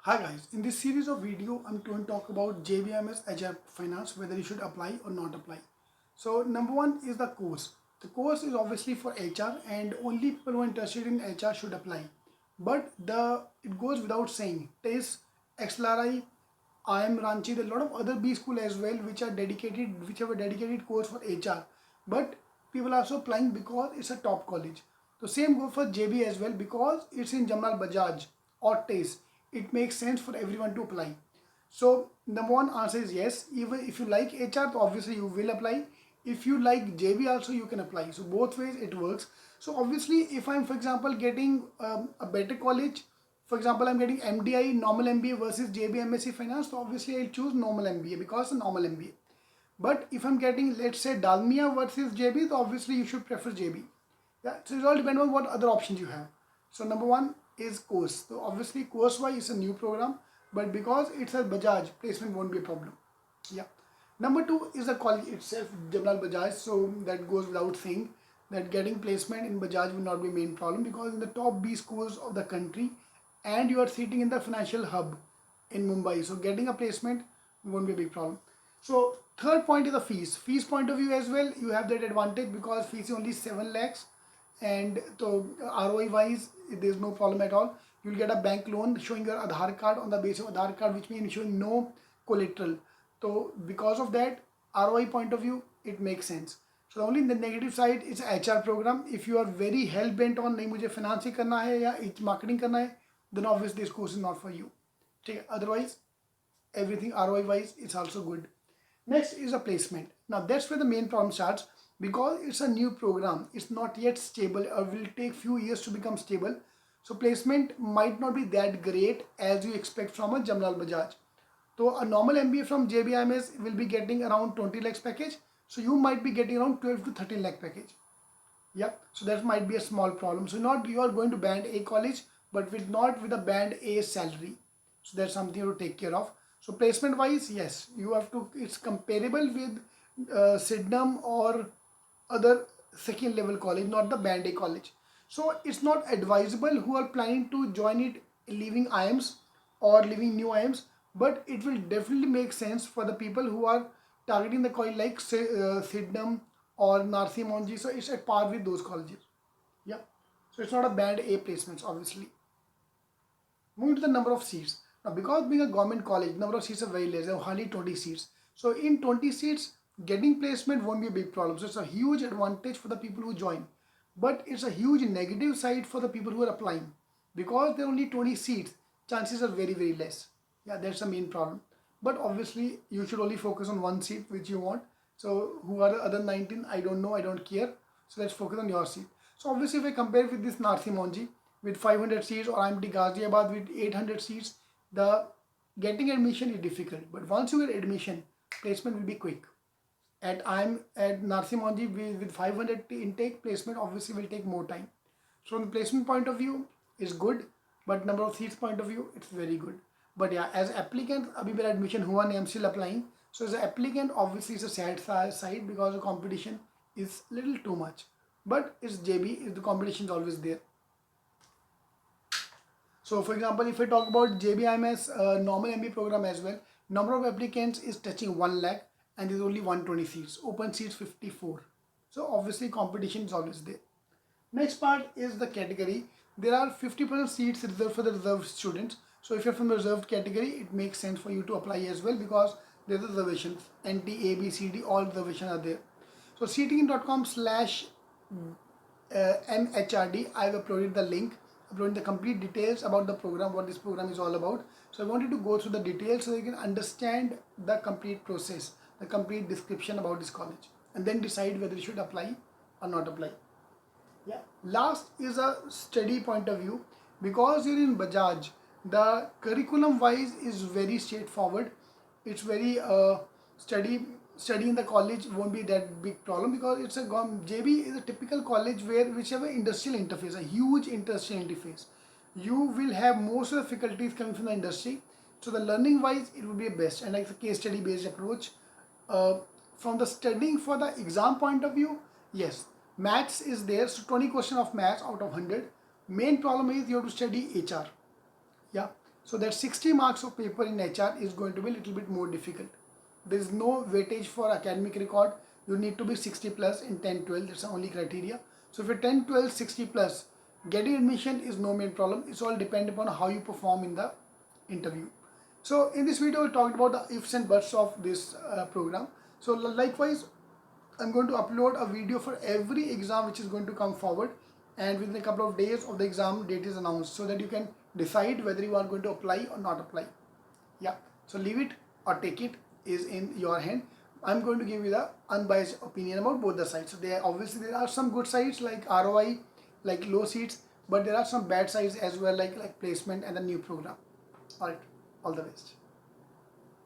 Hi guys, in this series of video, I'm going to talk about JBIMS HR Finance, whether you should apply or not apply. So number one is the course. The course is obviously for HR and only people who are interested in HR should apply. But it goes without saying, TIS, XLRI, IIM Ranchi, there are a lot of other B school as well which have a dedicated course for HR. But people are also applying because it's a top college. So same go for JB as well because it's in Jamal Bajaj or TIS. It makes sense for everyone to apply. So number one answer is yes. Even if you like HR, so obviously you will apply. If you like JB also, you can apply. So both ways it works. So obviously if I'm, for example, getting a better college, for example, I'm getting MDI normal MBA versus JB MSc Finance, so obviously I'll choose normal MBA because it's a normal MBA. But if I'm getting, let's say, Dalmia versus JB, so obviously you should prefer JB. Yeah, so it all depends on what other options you have. So number one is course. So obviously course wise it's a new program, but because it's a Bajaj, placement won't be a problem. Yeah. Number two is the college itself, Jamal Bajaj. So that goes without saying that getting placement in Bajaj will not be main problem because in the top B schools of the country and you are sitting in the financial hub in Mumbai. So getting a placement won't be a big problem. So third point is the fees. Fees point of view as well, you have that advantage because fees is only 7 lakhs and so ROI wise there is no problem at all. You'll get a bank loan showing your Aadhaar card on the basis of Aadhaar card, which means showing no collateral. So because of that ROI point of view it makes sense. So only in the negative side it's HR program. If you are very hell bent on नहीं मुझे finance ही करना है या marketing करना है, then obviously this course is not for you. Okay, otherwise everything ROI wise it's also good. Next is a placement. Now that's where the main problem starts because it's a new program. It's not yet stable or will take few years to become stable. So placement might not be that great as you expect from a Jamlal Bajaj. So a normal MBA from JBIMS will be getting around 20 lakhs package. So you might be getting around 12 to 13 lakh package. Yeah, so that might be a small problem. So not you are going to band A college, but not with a band A salary. So that's something to take care of. So placement wise, yes, you have to. It's comparable with Sydenham or other second level college, not the band A college. So it's not advisable who are planning to join it, leaving IIMs or leaving new IIMs, but it will definitely make sense for the people who are targeting the college like Sydenham or Narsi Monji. So it's at par with those colleges. Yeah. So it's not a band A placements, obviously. Moving to the number of seats. Now, because being a government college, number of seats are very less. There are hardly 20 seats. So in 20 seats, getting placement won't be a big problem. So it's a huge advantage for the people who join. But it's a huge negative side for the people who are applying. Because there are only 20 seats, chances are very, very less. Yeah, that's the main problem. But obviously, you should only focus on one seat which you want. So who are the other 19? I don't know. I don't care. So let's focus on your seat. So obviously, if I compare with this Narsi Monji with 500 seats or IMT Ghaziabad with 800 seats, the getting admission is difficult. But once you get admission, placement will be quick. At Narsi Monji with 500 intake, placement obviously will take more time. So from the placement point of view, it's good, but number of seats point of view, it's very good. But yeah, as applicant, abhi mera admission hua nahi, I'm still applying. So as an applicant, obviously it's a sad side because the competition is little too much. But it's JB, the competition is always there. So for example, if I talk about JBIMS normal MBA program as well, number of applicants is touching 1 lakh and there's only 120 seats, open seats 54. So obviously competition is always there. Next part is the category. There are 50% seats reserved for the reserved students. So if you're from the reserved category, it makes sense for you to apply as well because there's reservations. NT, A, B, C, D, all reservations are there. So cetking.com/MHRD, I've uploaded the link, uploading the complete details about the program, what this program is all about. So I wanted to go through the details so you can understand the complete process, the complete description about this college, and then decide whether you should apply or not apply. Yeah. Last is a study point of view. Because you're in Bajaj, the curriculum wise is very straightforward. It's very studying the college won't be that big problem because it's a JB is a typical college which have an industrial interface, a huge industrial interface. You will have most of the faculties coming from the industry. So the learning wise it will be best and like the case study based approach. From the studying for the exam point of view, yes, maths is there. So 20 question of maths out of 100. Main problem is you have to study HR. Yeah, So that 60 marks of paper in HR is going to be a little bit more difficult. There is no weightage for academic record. You need to be 60 plus in 10, 12. That's the only criteria. So if you're 10, 12, 60 plus, getting admission is no main problem. It's all dependent upon how you perform in the interview. So in this video, we talked about the ifs and buts of this program. So likewise, I'm going to upload a video for every exam which is going to come forward, and within a couple of days of the exam date is announced, so that you can decide whether you are going to apply or not apply. Yeah, so leave it or take it is in your hand. I'm going to give you the unbiased opinion about both the sides. So there are some good sides like ROI, like low seats, but there are some bad sides as well, like placement and the new program. All right, all the best.